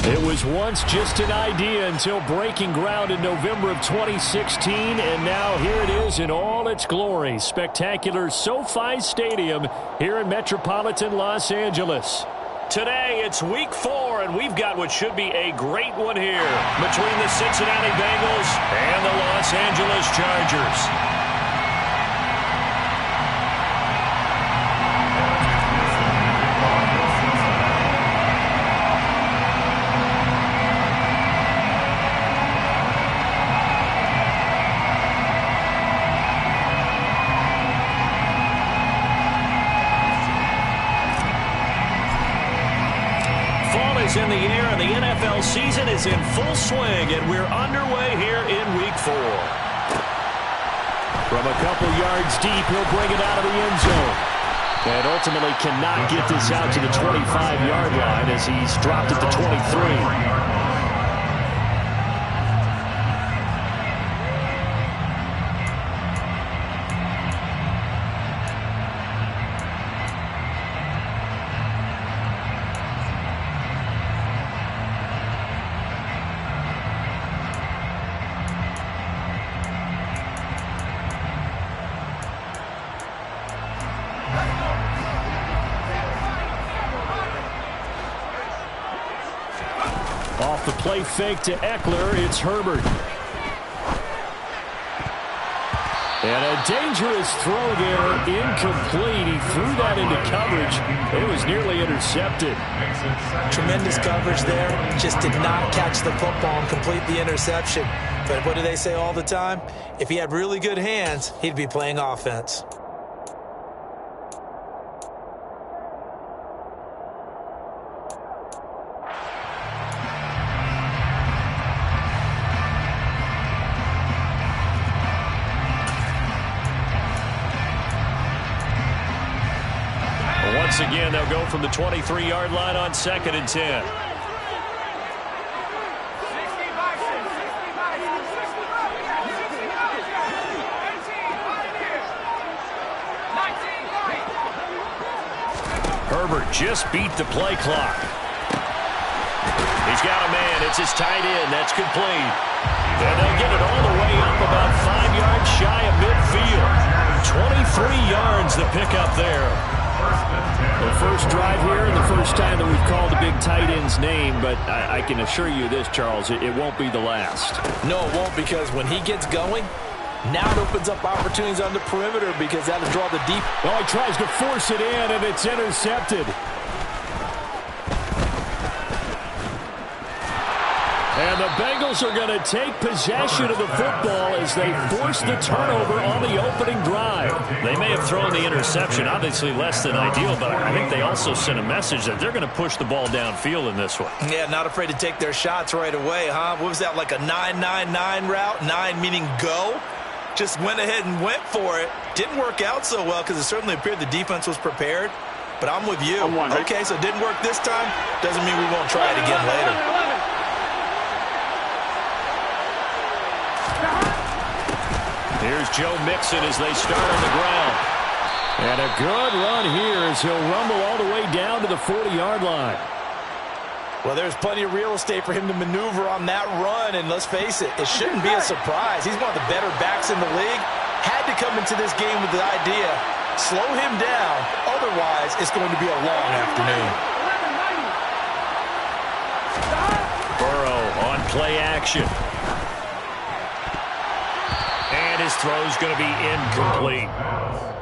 It was once just an idea until breaking ground in November of 2016, and now here it is in all its glory. Spectacular SoFi Stadium here in metropolitan Los Angeles. Today, it's Week 4, and we've got what should be a great one here between the Cincinnati Bengals and the Los Angeles Chargers. In the air, and the NFL season is in full swing, and we're underway here in Week 4. From a couple yards deep, he'll bring it out of the end zone. And ultimately cannot get this out to the 25-yard line as he's dropped at the 23. Off the play fake to Eckler, it's Herbert. And a dangerous throw there, incomplete. He threw that into coverage. It was nearly intercepted. Tremendous coverage there. Just did not catch the football and complete the interception. But what do they say all the time? If he had really good hands, he'd be playing offense. Once again, they'll go from the 23-yard line on 2nd and 10. Herbert just beat the play clock. He's got a man. It's his tight end. That's complete. And they'll get it all the way up about 5 yards shy of midfield. 23 yards the pickup there. The first drive here and the first time that we've called the big tight end's name, but I can assure you this, Charles, it won't be the last. No, it won't, because when he gets going, now it opens up opportunities on the perimeter because that'll draw the deep. Well, he tries to force it in, and it's intercepted. And the Bengals are going to take possession of the football as they force the turnover on the opening drive. They may have thrown the interception, obviously less than ideal, but I think they also sent a message that they're going to push the ball downfield in this one. Yeah, not afraid to take their shots right away, huh? What was that, like a 9-9-9 route? 9 meaning go? Just went ahead and went for it. Didn't work out so well because it certainly appeared the defense was prepared. But I'm with you. Okay, so it didn't work this time. Doesn't mean we won't try it again later. Here's Joe Mixon as they start on the ground. And a good run here as he'll rumble all the way down to the 40-yard line. Well, there's plenty of real estate for him to maneuver on that run, and let's face it, it shouldn't be a surprise. He's one of the better backs in the league. Had to come into this game with the idea, slow him down, otherwise it's going to be a long afternoon. Burrow on play action. And his throw's going to be incomplete.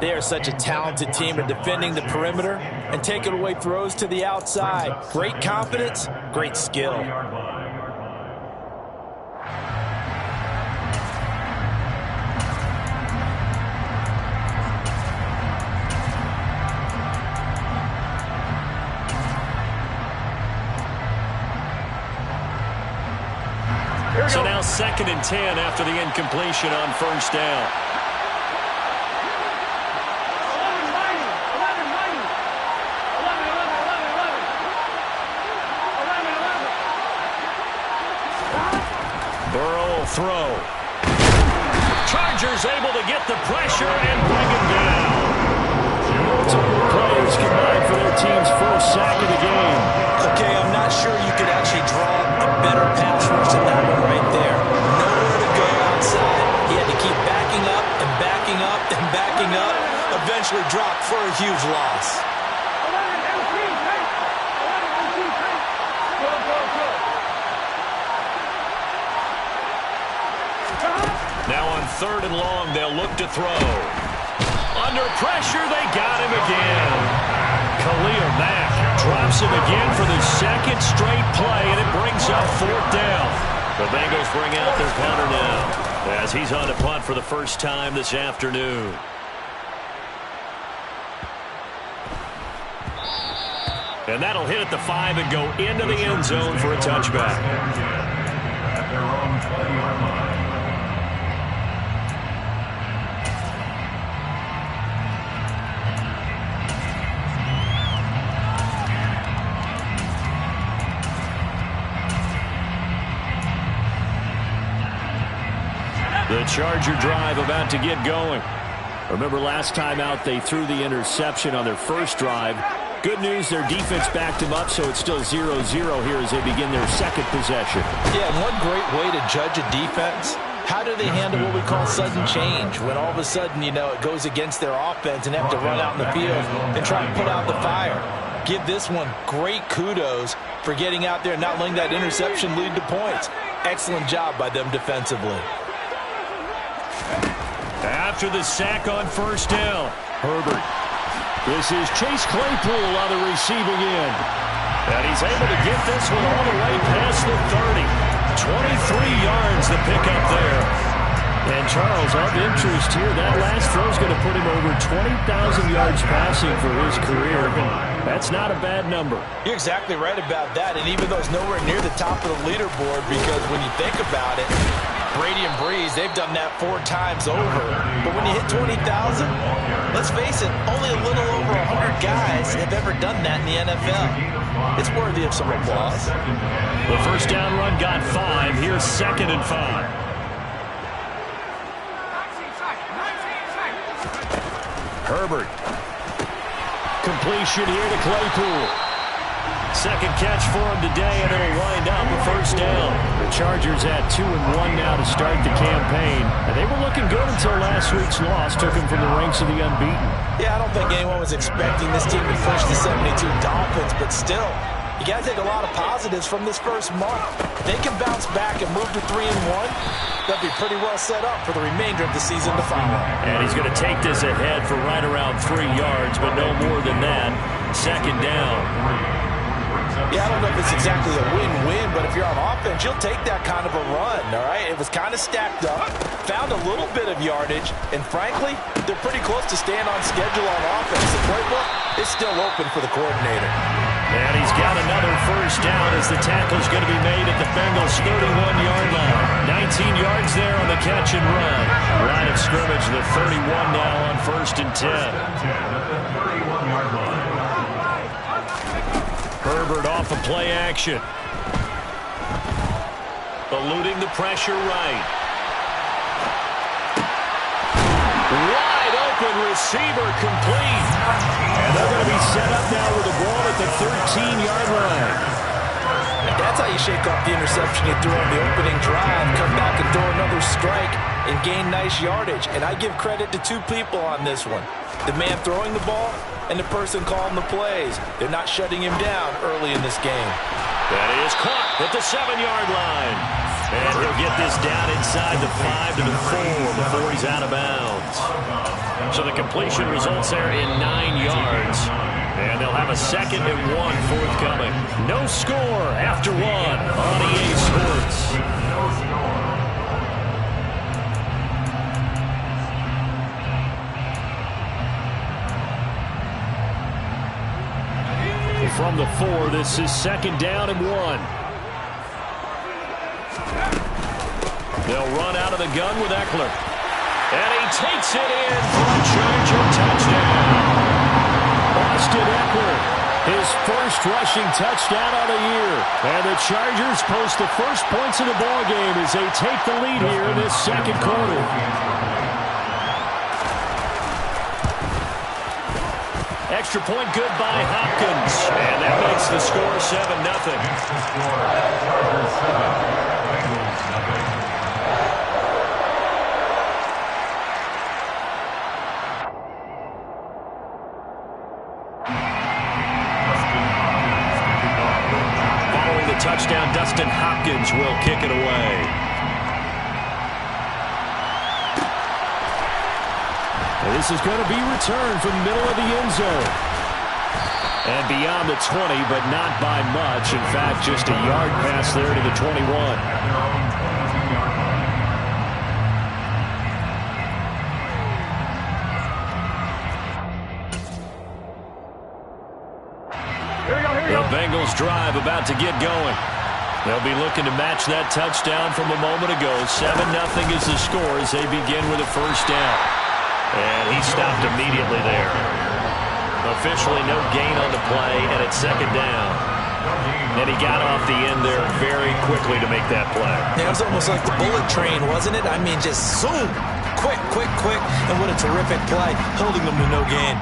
They are such a talented team at defending the perimeter and taking away throws to the outside. Great confidence, great skill. So now 2nd and 10 after the incompletion on first down. Burrow will throw. Chargers able to get the pressure and bring him down. Multiple players combined for their team's first sack of the game. Okay, I'm not sure you could actually draw huge loss. Now on 3rd and long, they'll look to throw. Under pressure, they got him again. Khalil Mack drops him again for the 2nd straight play, and it brings up 4th down. The Bengals bring out their punter now, as he's on to punt for the first time this afternoon. And that'll hit at the 5 and go into the end zone for a touchback. At their own 20-yard line. The Charger drive about to get going. Remember last time out they threw the interception on their first drive. Good news, their defense backed them up, so it's still 0-0 here as they begin their 2nd possession. Yeah, and one great way to judge a defense, how do they handle what we call sudden change? When all of a sudden, you know, it goes against their offense and they have to run out in the field and try to put out the fire. Give this one great kudos for getting out there and not letting that interception lead to points. Excellent job by them defensively. After the sack on 1st down, Herbert. This is Chase Claypool on the receiving end. And he's able to get this one all the way past the 30. 23 yards the pickup there. And Charles, of interest here, that last throw is going to put him over 20,000 yards passing for his career. That's not a bad number. You're exactly right about that. And even though it's nowhere near the top of the leaderboard, because when you think about it, Brady and Breeze, they've done that 4 times over. But when you hit 20,000, let's face it, only a little over 100 guys have ever done that in the NFL. It's worthy of some applause. The 1st down run got 5. Here's 2nd and 5. Herbert. Completion here to Claypool. 2nd catch for him today, and it'll wind up a 1st down. The Chargers at 2-1 now to start the campaign. And they were looking good until last week's loss took them from the ranks of the unbeaten. Yeah, I don't think anyone was expecting this team to push the 72 Dolphins, but still, you got to take a lot of positives from this first month. If they can bounce back and move to 3-1, they'll be pretty well set up for the remainder of the season to follow. And he's going to take this ahead for right around 3 yards, but no more than that. 2nd down. Yeah, I don't know if it's exactly a win-win, but if you're on offense, you'll take that kind of a run, all right? It was kind of stacked up, found a little bit of yardage, and frankly, they're pretty close to staying on schedule on offense. The playbook is still open for the coordinator. And he's got another 1st down as the tackle's going to be made at the Bengals' 31-yard line. 19 yards there on the catch and run. Line of scrimmage, the 31 now on 1st and 10. Herbert off of play action. Eluding the pressure right. Wide open receiver complete. And they're going to be set up now with the ball at the 13-yard line. And that's how you shake off the interception you threw on the opening drive. Come back and throw another strike and gain nice yardage. And I give credit to 2 people on this one. The man throwing the ball and the person calling the plays. They're not shutting him down early in this game. That is caught at the 7-yard line. And he'll get this down inside the 5 to the 4 before he's out of bounds. So the completion results there in 9 yards. And they'll have a 2nd and 1 forthcoming. No score after 1 on EA Sports. From the 4, this is 2nd down and 1. They'll run out of the gun with Eckler. And he takes it in for a Charger touchdown. Austin Eckler, his first rushing touchdown of the year. And the Chargers post the first points of the ballgame as they take the lead here in this 2nd quarter. Extra point good by Hopkins. And that makes the score 7-0. Dustin Hopkins will kick it away. And this is going to be returned from the middle of the end zone. And beyond the 20, but not by much. In fact, just a yard pass there to the 21. The Bengals drive about to get going. They'll be looking to match that touchdown from a moment ago. 7-0 is the score as they begin with a first down. And he stopped immediately there. Officially no gain on the play, and it's second down. And he got off the end there very quickly to make that play. Yeah, it was almost like the bullet train, wasn't it? I mean, just zoom. Quick, quick, quick. And what a terrific play, holding them to no gain.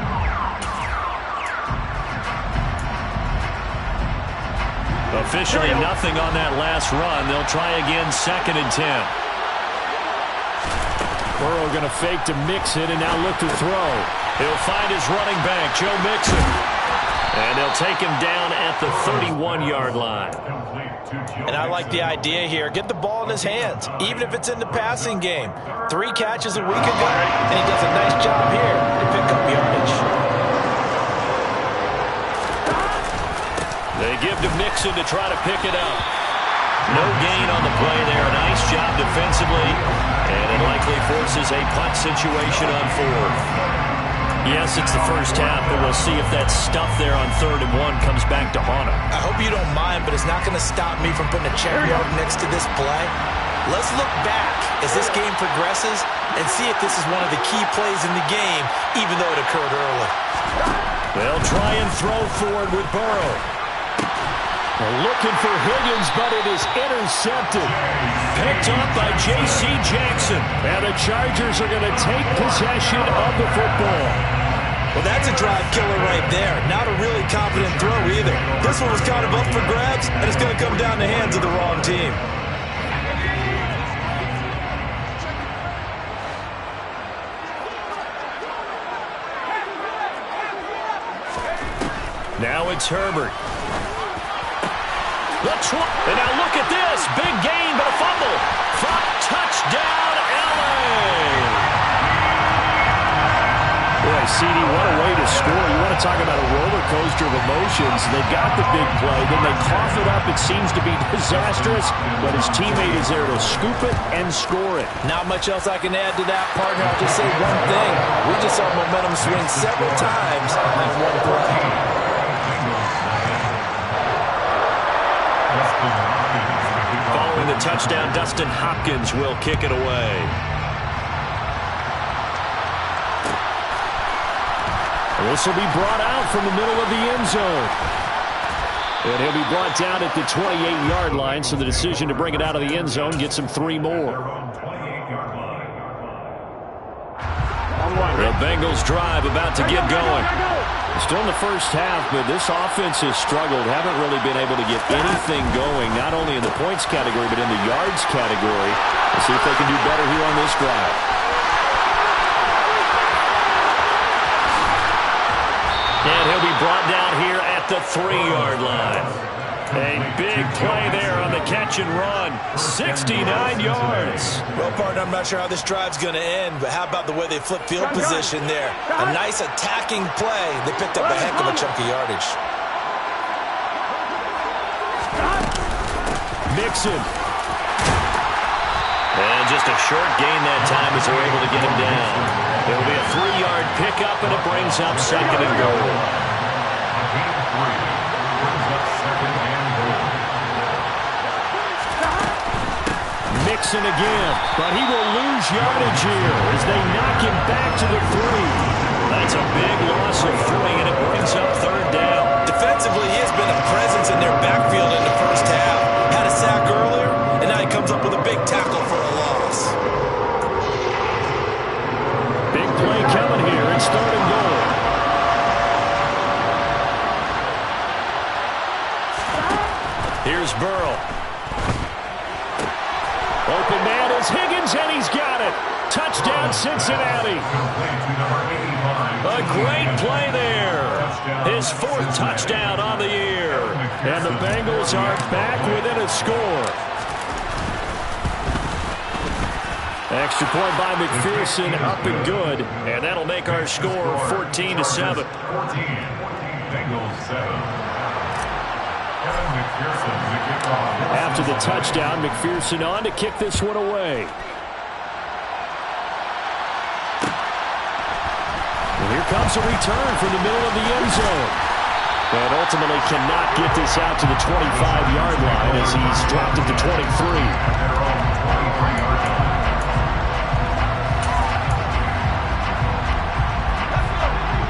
Officially nothing on that last run. They'll try again, 2nd and 10. Burrow going to fake to Mixon and now look to throw. He'll find his running back, Joe Mixon. And they'll take him down at the 31-yard line. And I like the idea here. Get the ball in his hands, even if it's in the passing game. 3 catches a week ago, and he does a nice job here to pick up yardage. They give to Mixon to try to pick it up. No gain on the play there. Nice job defensively. And it likely forces a punt situation on 4th. Yes, it's the first half, but we'll see if that stuff there on 3rd and 1 comes back to haunt him. I hope you don't mind, but it's not going to stop me from putting a cherry out next to this play. Let's look back as this game progresses and see if this is one of the key plays in the game, even though it occurred early. They'll try and throw forward with Burrow. They're looking for Higgins, but it is intercepted. Picked up by J.C. Jackson. And the Chargers are going to take possession of the football. Well, that's a drive killer right there. Not a really confident throw either. This one was kind of up for grabs, and it's going to come down the hands of the wrong team. Now it's Herbert. And now look at this. Big gain, but a fumble. Touchdown, L.A. Boy, CD, what a way to score. You want to talk about a roller coaster of emotions. They got the big play, then they cough it up. It seems to be disastrous, but his teammate is there to scoop it and score it. Not much else I can add to that, partner. I'll just say one thing. We just saw momentum swing several times on one play. Following the touchdown, Dustin Hopkins will kick it away. This will be brought out from the middle of the end zone. And he'll be brought down at the 28-yard line, so the decision to bring it out of the end zone gets him 3 more. The Bengals drive about to get going. Still in the first half, but this offense has struggled. Haven't really been able to get anything going, not only in the points category, but in the yards category. Let's see if they can do better here on this drive. And he'll be brought down here at the 3-yard line. A big play there on the catch and run. 69 yards. Well, partner, I'm not sure how this drive's going to end, but how about the way they flip field position there? A nice attacking play. They picked up a heck of a chunk of yardage. Mixon. And just a short gain that time as they're able to get him down. It'll be a 3-yard pickup, and it brings up 2nd and goal. Mixon again, but he will lose yardage here as they knock him back to the 3. That's a big loss of 3, and it brings up 3rd down. Defensively, he has been a presence in their backfield in the first half. Had a sack earlier, and now he comes up with a big tackle for a loss. Big play coming here. It's 3rd and goal. Here's Burrow. Open man is Higgins, and he's got it. Touchdown, Cincinnati. A great play there. His fourth touchdown on the year. And the Bengals are back within a score. Extra point by McPherson, up and good. And that'll make our score 14-7. Bengals 7. After the touchdown, McPherson on to kick this one away. And here comes a return from the middle of the end zone. And ultimately cannot get this out to the 25-yard line as he's dropped it to 23.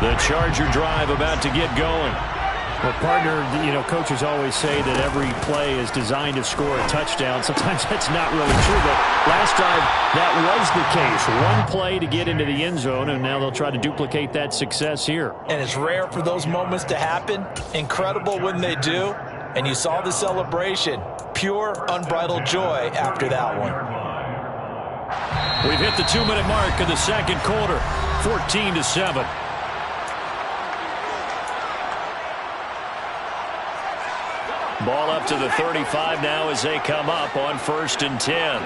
The Charger drive about to get going. Well, partner, coaches always say that every play is designed to score a touchdown. Sometimes that's not really true, but last drive, that was the case. One play to get into the end zone, and now they'll try to duplicate that success here. And it's rare for those moments to happen. Incredible when they do. And you saw the celebration. Pure, unbridled joy after that one. We've hit the 2-minute mark of the second quarter, 14-7. Ball up to the 35 now as they come up on 1st and 10.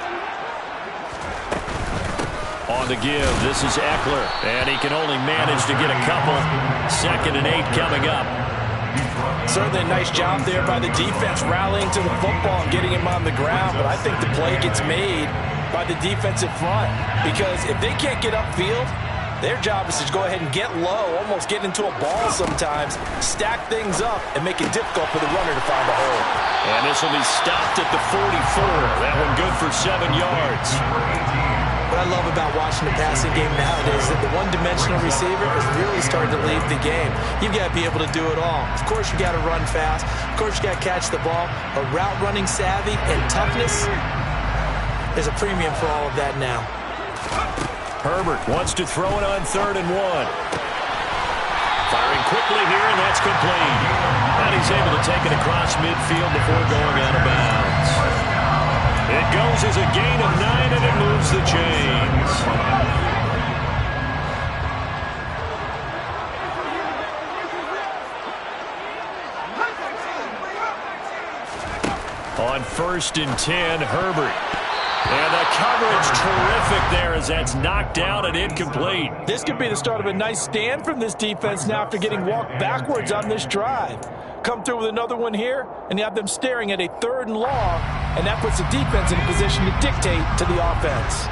On the give, this is Eckler, and he can only manage to get a couple. 2nd and 8 coming up. Certainly a nice job there by the defense rallying to the football and getting him on the ground, but I think the play gets made by the defensive front because if they can't get upfield, their job is to go ahead and get low, almost get into a ball sometimes, stack things up, and make it difficult for the runner to find a hole. And this will be stopped at the 44. That one good for 7 yards. What I love about watching the passing game nowadays is that the one-dimensional receiver is really starting to leave the game. You've got to be able to do it all. Of course, you got to run fast. Of course, you got to catch the ball. But route running savvy and toughness is a premium for all of that now. Herbert wants to throw it on 3rd and 1. Firing quickly here, and that's complete. And he's able to take it across midfield before going out of bounds. It goes as a gain of 9, and it moves the chains. On 1st and 10, Herbert. And the coverage terrific there as that's knocked down and incomplete. This could be the start of a nice stand from this defense now after getting walked backwards on this drive. Come through with another one here, and you have them staring at a 3rd and long, and that puts the defense in a position to dictate to the offense.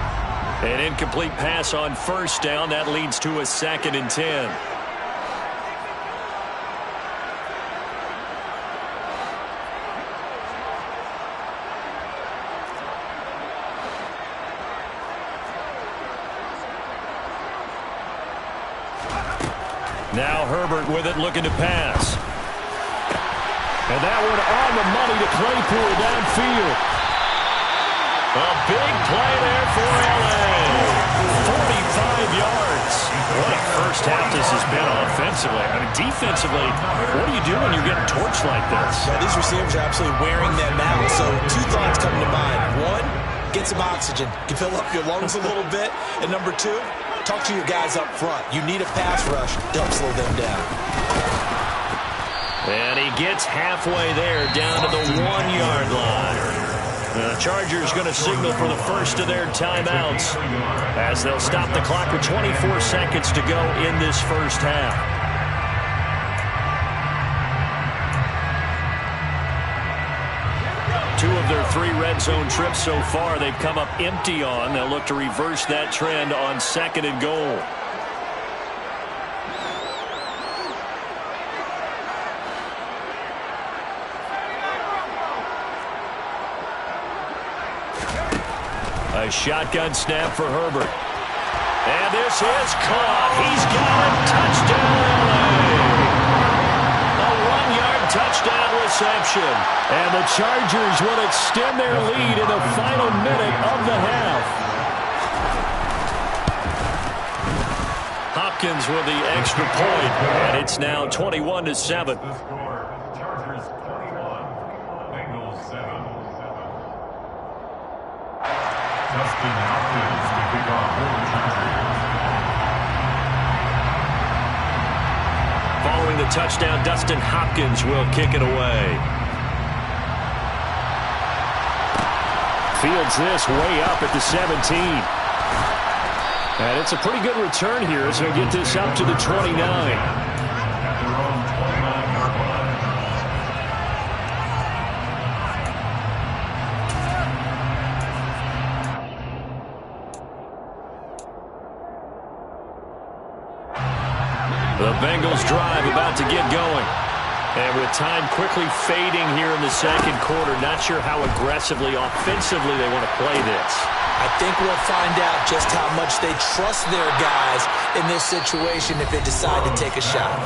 An incomplete pass on 1st down. That leads to a 2nd and 10. Now Herbert with it, looking to pass. And that one on the money to Claypool downfield. A big play there for L.A. 45 yards. What a first half this has been offensively. I mean, defensively, what do you do when you're getting torched like this? Yeah, these receivers are absolutely wearing them out. So 2 thoughts come to mind. 1, get some oxygen. You fill up your lungs a little bit. And number 2, talk to your guys up front. You need a pass rush to help slow them down. And he gets halfway there, down to the 1-yard line. The Chargers going to signal for the first of their timeouts as they'll stop the clock with 24 seconds to go in this first half. Two of their 3 red zone trips so far they've come up empty on. They'll look to reverse that trend on 2nd and goal. A shotgun snap for Herbert. And this is caught. He's got a touchdown. A 1-yard touchdown reception. And the Chargers will extend their lead in the final minute of the half. Hopkins with the extra point, and it's now 21-7. Chargers 21, Bengals 7. Justin Hopkins to kick off for the Chargers. following the touchdown, Dustin Hopkins will kick it away. Fields this way up at the 17. And it's a pretty good return here as he'll get this up to the 29. The Bengals drive about to get going. And with time quickly fading here in the second quarter, not sure how aggressively, offensively they want to play this. I think we'll find out just how much they trust their guys in this situation if they decide to take a shot.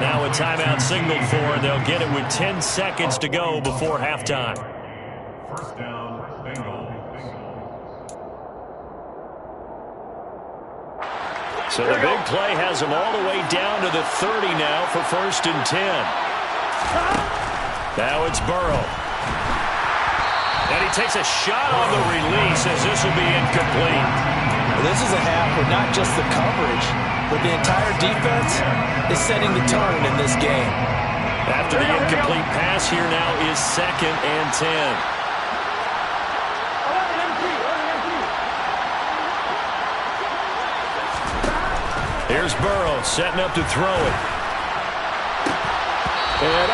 Now a timeout signaled for, and they'll get it with 10 seconds to go before halftime. First down, Bengals. So the big play has them all the way down to the 30 now for 1st and 10. Now it's Burrow. And he takes a shot on the release as this will be incomplete. Well, this is a half where not just the coverage, but the entire defense is setting the tone in this game. After the incomplete pass, here now is 2nd and 10. Here's Burrow setting up to throw it. And,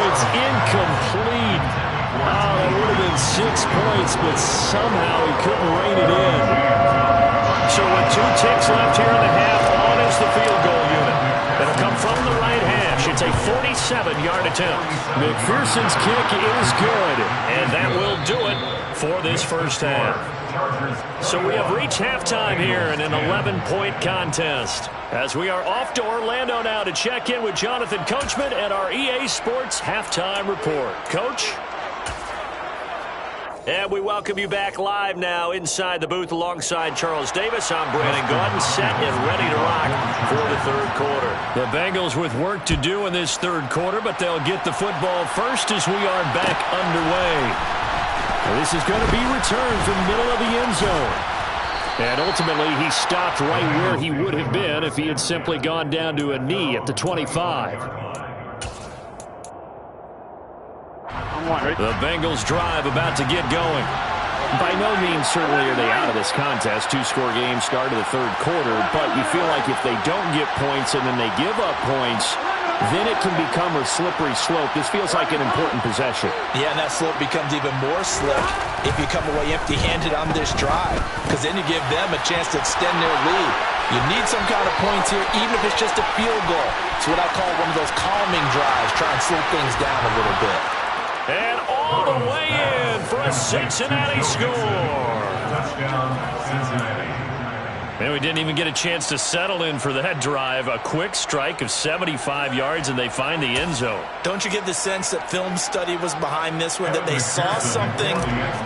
it's incomplete. Oh, that would have been 6 points, but somehow he couldn't rein it in. So with 2 ticks left here in the half, on is the field goal unit. It'll come from the right hash. It's a 47-yard attempt. McPherson's kick is good. And that will do it for this first half. So we have reached halftime here in an 11-point contest. As we are off to Orlando now to check in with Jonathan Coachman and our EA Sports Halftime Report. Coach? And we welcome you back live now inside the booth alongside Charles Davis. I'm Brandon Gordon, set and ready to rock for the third quarter. The Bengals with work to do in this third quarter, but they'll get the football first as we are back underway. This is going to be returned from the middle of the end zone. And ultimately, he stopped right where he would have been if he had simply gone down to a knee at the 25. The Bengals drive about to get going. By no means certainly are they out of this contest. 2-score game start of the third quarter, but you feel like if they don't get points and then they give up points, then it can become a slippery slope. This feels like an important possession. Yeah, and that slope becomes even more slick if you come away empty-handed on this drive, because then you give them a chance to extend their lead. You need some kind of points here, even if it's just a field goal. It's what I call one of those calming drives, try and slow things down a little bit. And all the way in for a Cincinnati score. Touchdown, Cincinnati. And we didn't even get a chance to settle in for that drive. A quick strike of 75 yards, and they find the end zone. Don't you get the sense that film study was behind this one, that they saw something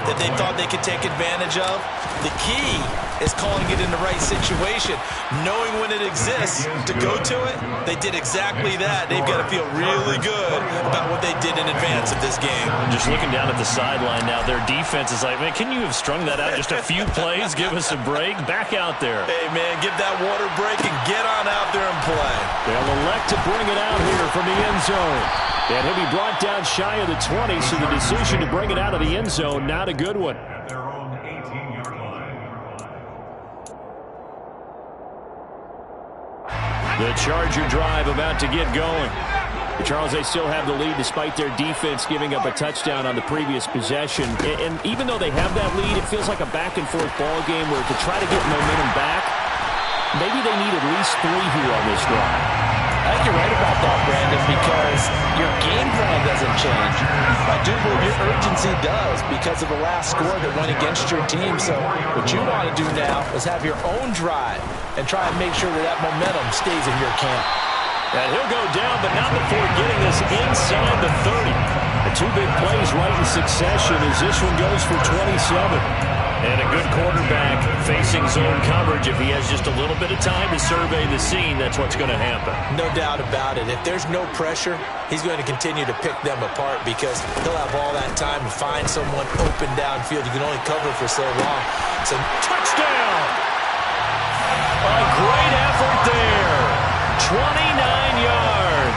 that they thought they could take advantage of? The key is calling it in the right situation, knowing when it exists to go to it. They did exactly that. They've got to feel really good about what they did in advance of this game. Just looking down at the sideline now, their defense is like, man, can you have strung that out just a few plays? Give us a break. Back out there. Hey, man, give that water break and get on out there and play. They'll elect to bring it out here from the end zone. And he'll be brought down shy of the 20, so the decision to bring it out of the end zone, not a good one. At their own 18-yard line. The Charger drive about to get going. Charles, they still have the lead despite their defense giving up a touchdown on the previous possession. And even though they have that lead, it feels like a back-and-forth ball game where to try to get momentum back, maybe they need at least 3 here on this drive. I think you're right about that, Brandon, because your game plan doesn't change. I do believe your urgency does because of the last score that went against your team. So what you want to do now is have your own drive and try and make sure that that momentum stays in your camp. And he'll go down, but not before getting this inside the 30. The 2 big plays right in succession as this one goes for 27. And a good quarterback facing zone coverage. If he has just a little bit of time to survey the scene, that's what's going to happen. No doubt about it. If there's no pressure, he's going to continue to pick them apart because he'll have all that time to find someone open downfield. You can only cover for so long. So touchdown! A great effort there. 29 yards.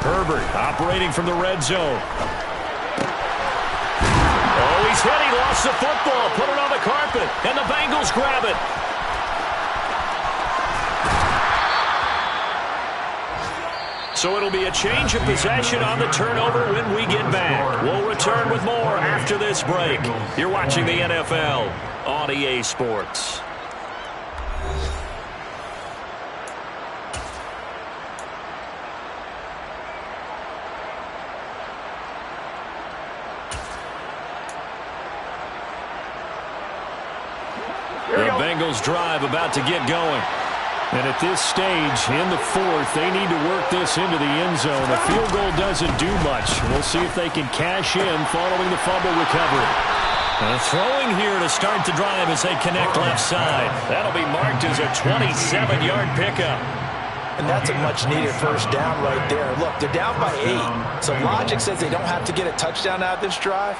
Herbert operating from the red zone. Oh, he's hit. He lost the football. Put it on the carpet. And the Bengals grab it. So it'll be a change of possession on the turnover when we get back. We'll return with more after this break. You're watching the NFL on EA Sports. The Bengals drive about to get going. And at this stage, in the fourth, they need to work this into the end zone. A field goal doesn't do much. We'll see if they can cash in following the fumble recovery. Throwing here to start the drive as they connect left side. That'll be marked as a 27-yard pickup. And that's a much-needed first down right there. Look, they're down by 8. So logic says they don't have to get a touchdown out of this drive.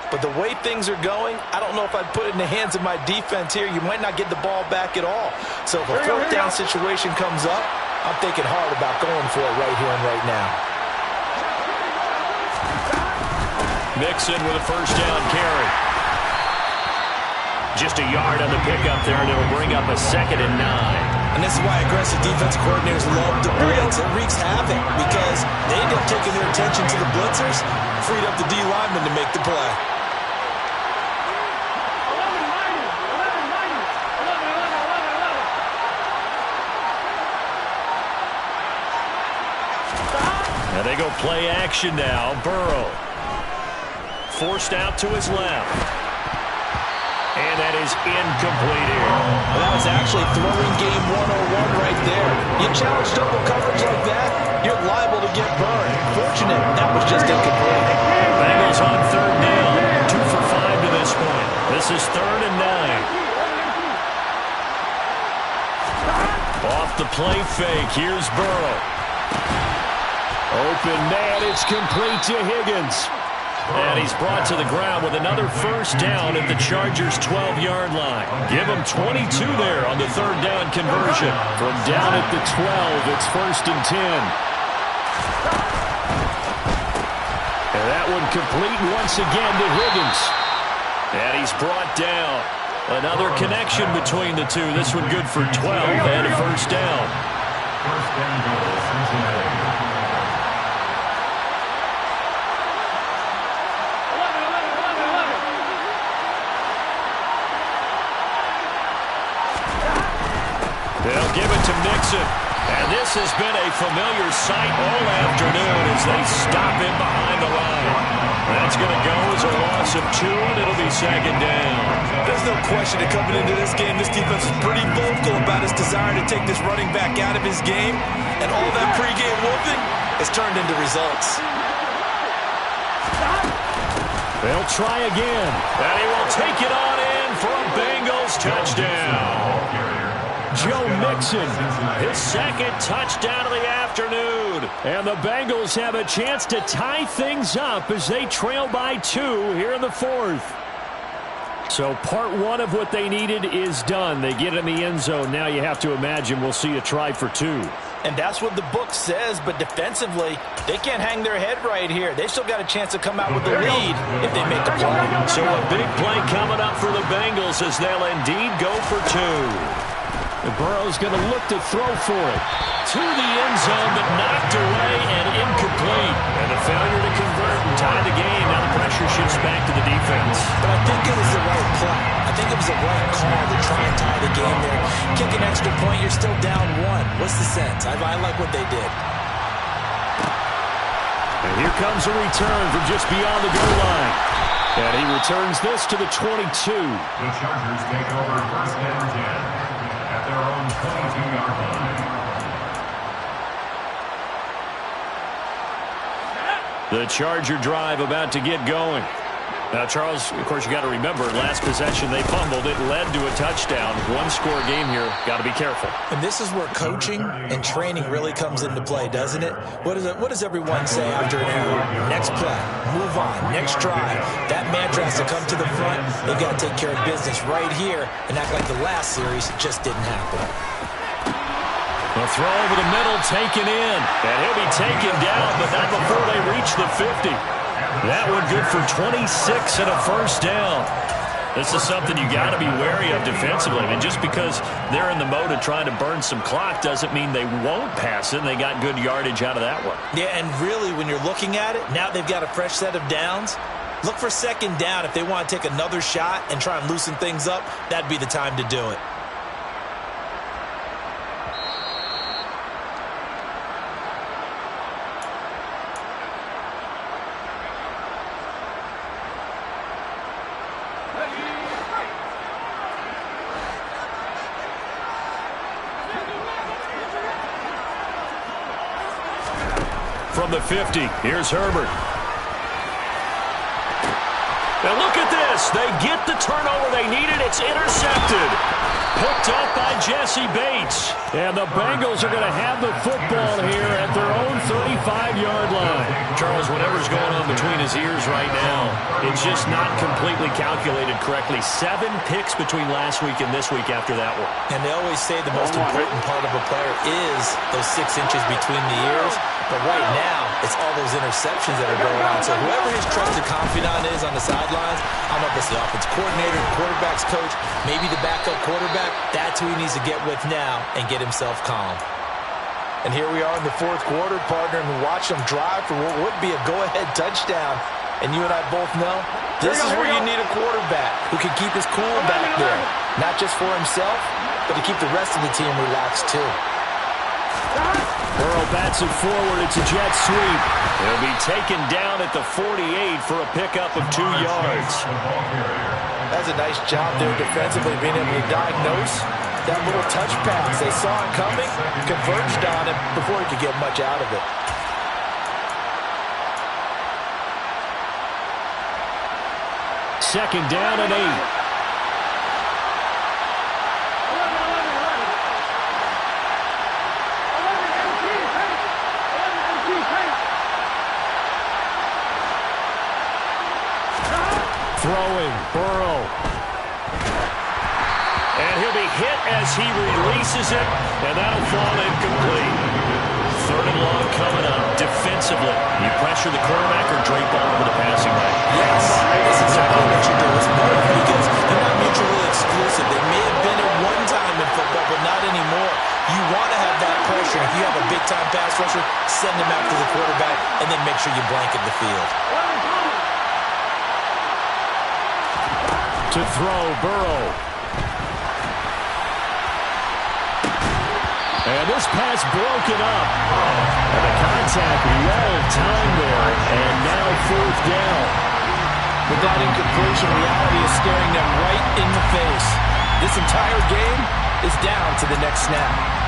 But the way things are going, I don't know if I'd put it in the hands of my defense here. You might not get the ball back at all. So if a fourth down situation comes up, I'm thinking hard about going for it right here and right now. Mixon with a first down carry. Just a yard on the pickup there, and it'll bring up a 2nd and 9. And this is why aggressive defensive coordinators love to blitz. It wreaks havoc because they end up taking their attention to the blitzers, freed up the D lineman to make the play. And they go play action now. Burrow forced out to his left. And that is incomplete here. Well, that was actually throwing game 101 right there. You challenge double coverage like that, you're liable to get burned. Fortunate, that was just incomplete. Bengals on 3rd down. 2 for 5 to this point. This is 3rd and 9. Off the play fake. Here's Burrow. Open man. It's complete to Higgins. And he's brought to the ground with another first down at the Chargers' 12-yard line. Give him 22 there on the 3rd down conversion. From down at the 12, it's 1st and 10. And that one complete once again to Higgins. And he's brought down. Another connection between the two. This one good for 12 and a first down. First and goal, Cincinnati. They'll give it to Mixon. And this has been a familiar sight all afternoon as they stop him behind the line. That's going to go as a loss of 2, and it'll be 2nd down. There's no question that coming into this game, this defense was pretty vocal about its desire to take this running back out of his game. And all that pregame whooping has turned into results. They'll try again. And he will take it on in for a Bengals touchdown. Joe Mixon, his 2nd touchdown of the afternoon. And the Bengals have a chance to tie things up as they trail by 2 here in the 4th. So part 1 of what they needed is done. They get in the end zone. Now you have to imagine we'll see a try for 2. And that's what the book says, but defensively, they can't hang their head right here. They still got a chance to come out with the lead if they make a play. So a big play coming up for the Bengals as they'll indeed go for 2. Burrow's going to look to throw for it. To the end zone, but knocked away and incomplete. And a failure to convert and tie the game. Now the pressure shifts back to the defense. But I think it was the right play. I think it was the right call to try and tie the game there. Kick an extra point, you're still down 1. What's the sense? I like what they did. And here comes a return from just beyond the goal line. And he returns this to the 22. The Chargers take over 1st and 10. Their own 22-yard line. The Charger drive about to get going. Now, Charles, of course, you got to remember, last possession they fumbled. It led to a touchdown. 1-score game here. Got to be careful. And this is where coaching and training really comes into play, doesn't it? What does everyone say after an error? Next play, move on, next drive. That mantra has to come to the front. They've got to take care of business right here and act like the last series just didn't happen. The throw over the middle, taken in. And he'll be taken down, but not before they reach the 50. That one good for 26 and a first down. This is something you got to be wary of defensively. I mean, just because they're in the mode of trying to burn some clock doesn't mean they won't pass it. They got good yardage out of that one. Yeah, and really, when you're looking at it, now they've got a fresh set of downs. Look for second down. If they want to take another shot and try and loosen things up, that'd be the time to do it. From the 50, here's Herbert. Now look at this. They get the turnover they needed. It's intercepted. Picked up by Jesse Bates. And the Bengals are going to have the football here at their own 35-yard line. Charles, whatever's going on between his ears right now, it's just not completely calculated correctly. 7 picks between last week and this week after that one. And they always say the most important part of a player is those 6 inches between the ears. But right now, it's all those interceptions that are going on. So whoever his trusted confidant is on the sidelines, I don't know if it's the offense coordinator, the quarterback's coach, maybe the backup quarterback, that's who he needs to get with now and get himself calm. And here we are in the fourth quarter, partner, and watch them drive for what would be a go-ahead touchdown. And you and I both know this is where you need a quarterback who can keep his cool back there. Not just for himself, but to keep the rest of the team relaxed too. Burrow bats it forward. It's a jet sweep. He'll be taken down at the 48 for a pickup of 2 yards. That's a nice job there defensively, being able to diagnose that little touch pass. They saw it coming, converged on it before he could get much out of it. Second down and 8. Throwing, Burrow. And he'll be hit as he releases it, and that'll fall incomplete. Third and long coming up. Defensively, you pressure the quarterback or drape all over the passing lane? Yes, that's exactly what you do. It's both because they're not mutually exclusive. They may have been at one time in football, but not anymore. You want to have that pressure. If you have a big-time pass rusher, send him after the quarterback, and then make sure you blanket the field. To throw, Burrow. And this pass broken up. And the contact well timed there. And now fourth down. With that incompletion, reality is staring them right in the face. This entire game is down to the next snap.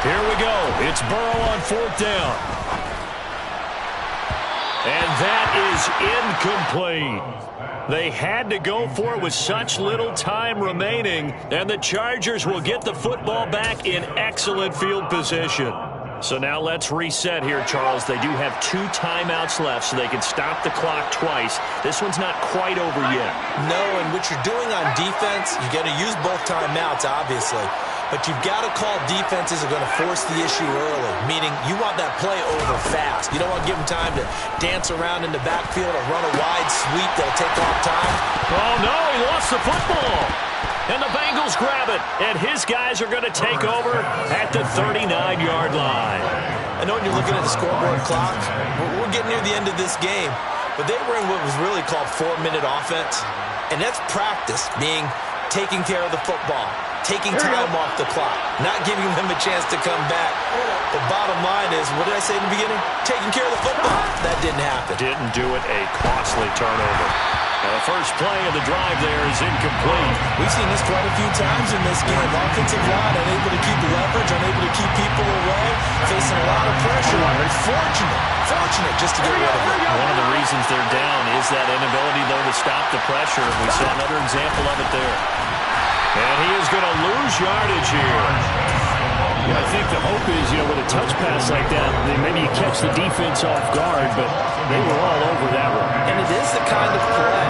Here we go. It's Burrow on fourth down. And that is incomplete. They had to go for it with such little time remaining, and the Chargers will get the football back in excellent field position. So now let's reset here, Charles. They do have 2 timeouts left, so they can stop the clock twice. This one's not quite over yet. No, and what you're doing on defense, you got to use both timeouts, obviously. But you've got to call defenses are going to force the issue early, meaning you want that play over fast. You don't want to give them time to dance around in the backfield or run a wide sweep that'll take off time. Oh, no, he lost the football. And the Bengals grab it, and his guys are going to take over at the 39-yard line. I know when you're looking at the scoreboard clock, we're getting near the end of this game, but they were in what was really called 4-minute offense, and that's practice, being taking care of the football, taking time off the clock, not giving them a chance to come back. The bottom line is, what did I say in the beginning? Taking care of the football. That didn't happen. Didn't do it, a costly turnover. The first play of the drive there is incomplete. We've seen this quite a few times in this game. Offensive line unable to keep leverage, unable to keep people away, facing a lot of pressure. Fortunate just to get rid of it. One of the reasons they're down is that inability, though, to stop the pressure. We saw another example of it there. And he is going to lose yardage here. Yeah, I think the hope is, with a touch pass like that, maybe you catch the defense off guard, but they were all over that one. And it is the kind of play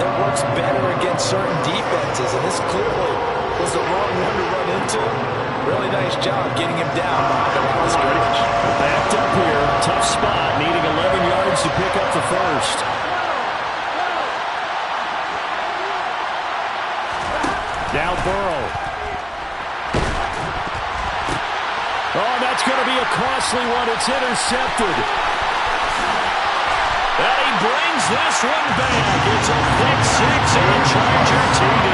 that works better against certain defenses, and this clearly was the wrong one to run into. Really nice job getting him down behind the line of scrimmage. Backed up here, tough spot, needing 11 yards to pick up the first. Now Burrow. Oh, that's going to be a costly one. It's intercepted. And he brings this one back. It's a pick six and a Charger TD.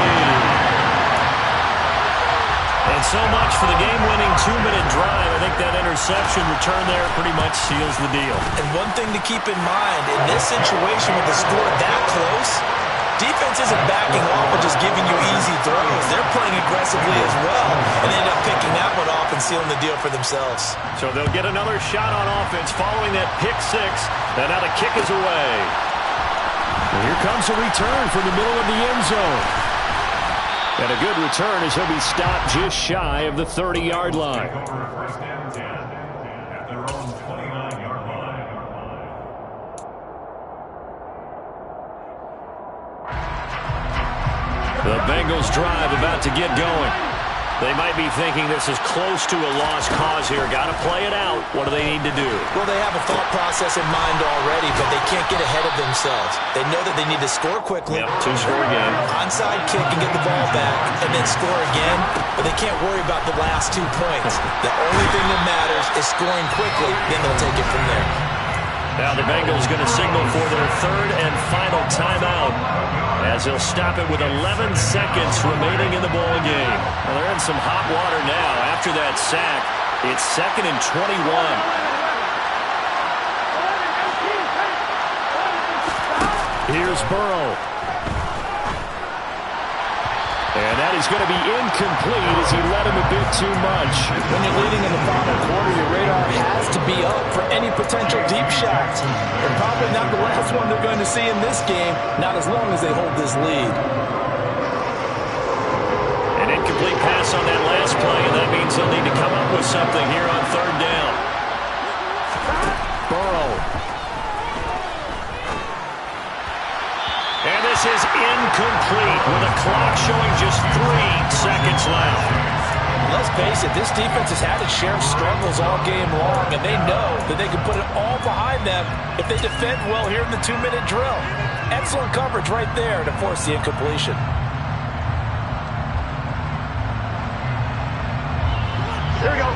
And so much for the game-winning 2-minute drive. I think that interception return there pretty much seals the deal. And one thing to keep in mind, in this situation with the score that close, defense isn't backing off and just giving you easy throws. They're playing aggressively as well, and they end up picking that one off and sealing the deal for themselves. So they'll get another shot on offense following that pick six. And now the kick is away. And here comes a return from the middle of the end zone. And a good return as he'll be stopped just shy of the 30-yard line. First and 10 at their own 29-yard line. The Bengals drive about to get going. They might be thinking this is close to a lost cause here. Got to play it out. What do they need to do? Well, they have a thought process in mind already, but they can't get ahead of themselves. They know that they need to score quickly. Yep, two-score game. Onside kick and get the ball back, and then score again. But they can't worry about the last 2 points. The only thing that matters is scoring quickly. Then they'll take it from there. Now the Bengals going to signal for their third and final timeout, as they'll stop it with 11 seconds remaining in the ball game. Well, they're in some hot water now. After that sack, it's 2nd and 21. Here's Burrow. And that is going to be incomplete as he led him a bit too much. When you're leading in the final quarter, your radar has to be up for any potential deep shots. And probably not the last one they're going to see in this game, not as long as they hold this lead. An incomplete pass on that last play, and that means they'll need to come up with something here on 3rd down. Burrow. And this is incomplete with the clock showing just 3 seconds left. Let's face it, this defense has had its share of struggles all game long, and they know that they can put it all behind them if they defend well here in the 2-minute drill. Excellent coverage right there to force the incompletion. Here we go.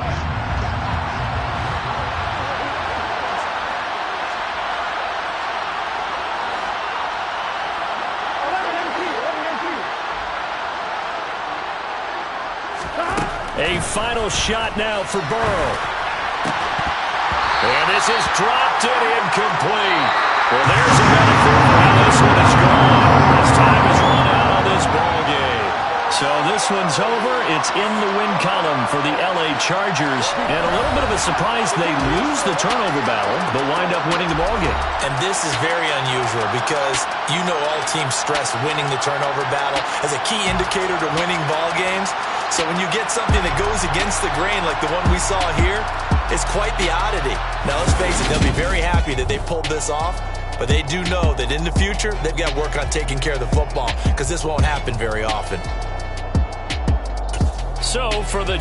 A final shot now for Burrow. And this is dropped and incomplete. Well, there's a metaphor for how this one is gone. As time has run out on this ball game. So this one's over. It's in the win column for the LA Chargers. And a little bit of a surprise, they lose the turnover battle, but wind up winning the ball game. And this is very unusual because you know all teams stress winning the turnover battle as a key indicator to winning ball games. So when you get something that goes against the grain like the one we saw here, it's quite the oddity. Now, let's face it, they'll be very happy that they pulled this off, but they do know that in the future, they've got to work on taking care of the football because this won't happen very often. So for the